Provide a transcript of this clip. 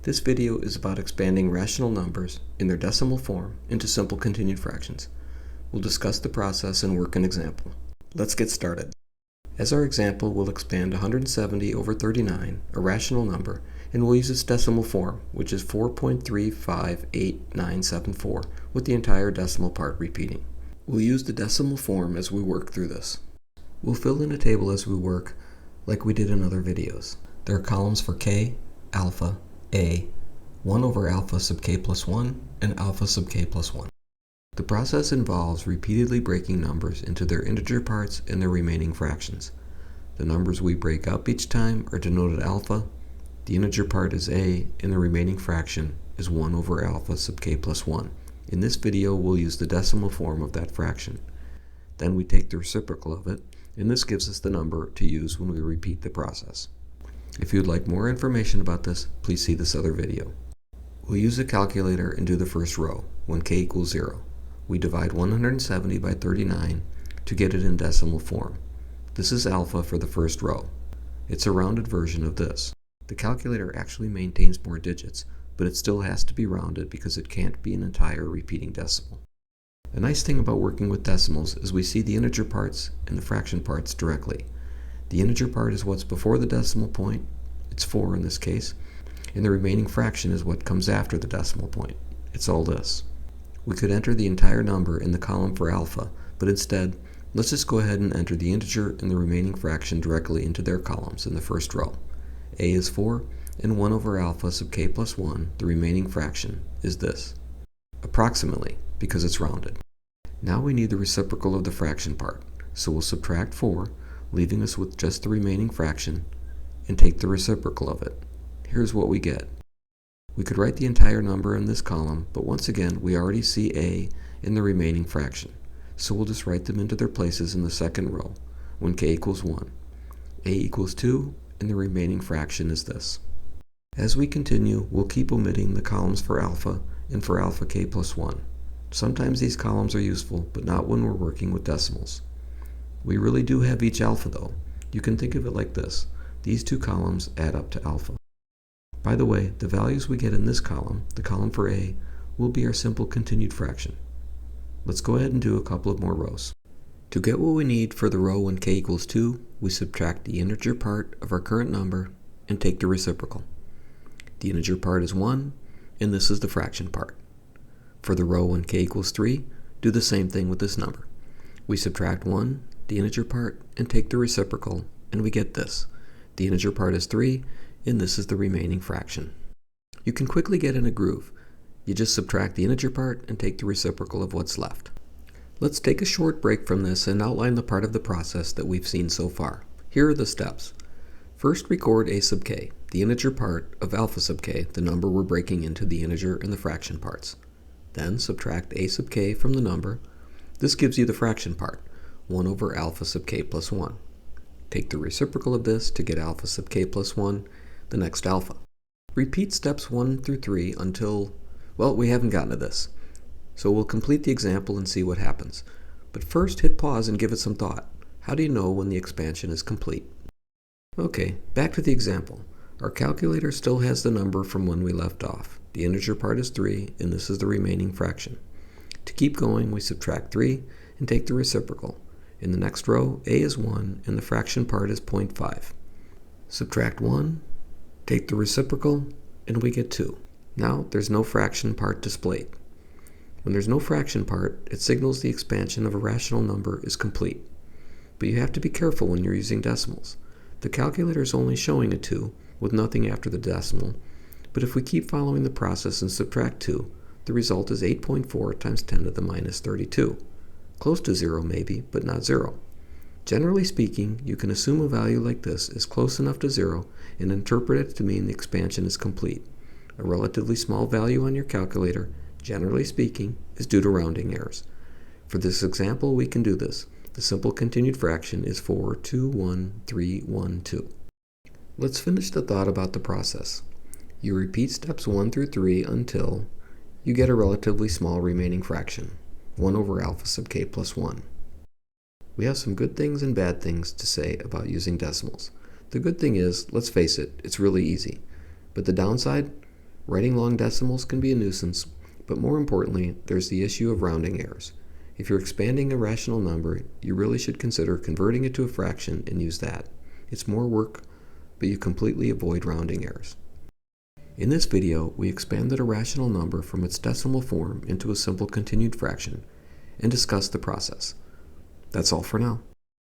This video is about expanding rational numbers in their decimal form into simple continued fractions. We'll discuss the process and work an example. Let's get started. As our example, we'll expand 170 over 39, a rational number, and we'll use its decimal form, which is 4.358974, with the entire decimal part repeating. We'll use the decimal form as we work through this. We'll fill in a table as we work, like we did in other videos. There are columns for k, alpha, a, 1 over alpha sub k plus 1, and alpha sub k plus 1. The process involves repeatedly breaking numbers into their integer parts and their remaining fractions. The numbers we break up each time are denoted alpha, the integer part is a, and the remaining fraction is 1 over alpha sub k plus 1. In this video, we'll use the decimal form of that fraction. Then we take the reciprocal of it, and this gives us the number to use when we repeat the process. If you'd like more information about this, please see this other video. We'll use a calculator and do the first row, when k equals 0. We divide 170 by 39 to get it in decimal form. This is alpha for the first row. It's a rounded version of this. The calculator actually maintains more digits, but it still has to be rounded because it can't be an entire repeating decimal. The nice thing about working with decimals is we see the integer parts and the fraction parts directly. The integer part is what's before the decimal point, it's 4 in this case, and the remaining fraction is what comes after the decimal point. It's all this. We could enter the entire number in the column for alpha, but instead, let's just go ahead and enter the integer and the remaining fraction directly into their columns in the first row. A is 4, and 1 over alpha sub k plus 1, the remaining fraction, is this. Approximately, because it's rounded. Now we need the reciprocal of the fraction part, so we'll subtract 4, leaving us with just the remaining fraction, and take the reciprocal of it. Here's what we get. We could write the entire number in this column, but once again, we already see a in the remaining fraction, so we'll just write them into their places in the second row, when k equals 1. A equals 2, and the remaining fraction is this. As we continue, we'll keep omitting the columns for alpha and for alpha k plus 1. Sometimes these columns are useful, but not when we're working with decimals. We really do have each alpha though. You can think of it like this. These two columns add up to alpha. By the way, the values we get in this column, the column for a, will be our simple continued fraction. Let's go ahead and do a couple of more rows. To get what we need for the row when k equals 2, we subtract the integer part of our current number and take the reciprocal. The integer part is 1, and this is the fraction part. For the row when k equals 3, do the same thing with this number. We subtract 1, the integer part, and take the reciprocal, and we get this. The integer part is 3, and this is the remaining fraction. You can quickly get in a groove. You just subtract the integer part and take the reciprocal of what's left. Let's take a short break from this and outline the part of the process that we've seen so far. Here are the steps. First, record a sub k, the integer part of alpha sub k, the number we're breaking into the integer and the fraction parts. Then subtract a sub k from the number. This gives you the fraction part, 1 over alpha sub k plus 1. Take the reciprocal of this to get alpha sub k plus 1, the next alpha. Repeat steps 1 through 3 until, well, we haven't gotten to this. So we'll complete the example and see what happens. But first, hit pause and give it some thought. How do you know when the expansion is complete? Okay, back to the example. Our calculator still has the number from when we left off. The integer part is 3, and this is the remaining fraction. To keep going, we subtract 3 and take the reciprocal. In the next row, a is 1, and the fraction part is 0.5. Subtract 1, take the reciprocal, and we get 2. Now, there's no fraction part displayed. When there's no fraction part, it signals the expansion of a rational number is complete. But you have to be careful when you're using decimals. The calculator is only showing a 2, with nothing after the decimal, but if we keep following the process and subtract 2, the result is 8.4 times 10 to the minus 32. Close to 0 maybe, but not 0. Generally speaking, you can assume a value like this is close enough to 0 and interpret it to mean the expansion is complete. A relatively small value on your calculator, generally speaking, is due to rounding errors. For this example, we can do this. The simple continued fraction is 421,312. Let's finish the thought about the process. You repeat steps 1 through 3 until you get a relatively small remaining fraction, 1 over alpha sub k plus 1. We have some good things and bad things to say about using decimals. The good thing is, let's face it, it's really easy. But the downside? Writing long decimals can be a nuisance, but more importantly, there's the issue of rounding errors. If you're expanding a rational number, you really should consider converting it to a fraction and use that. It's more work, but you completely avoid rounding errors. In this video, we expanded a rational number from its decimal form into a simple continued fraction and discussed the process. That's all for now.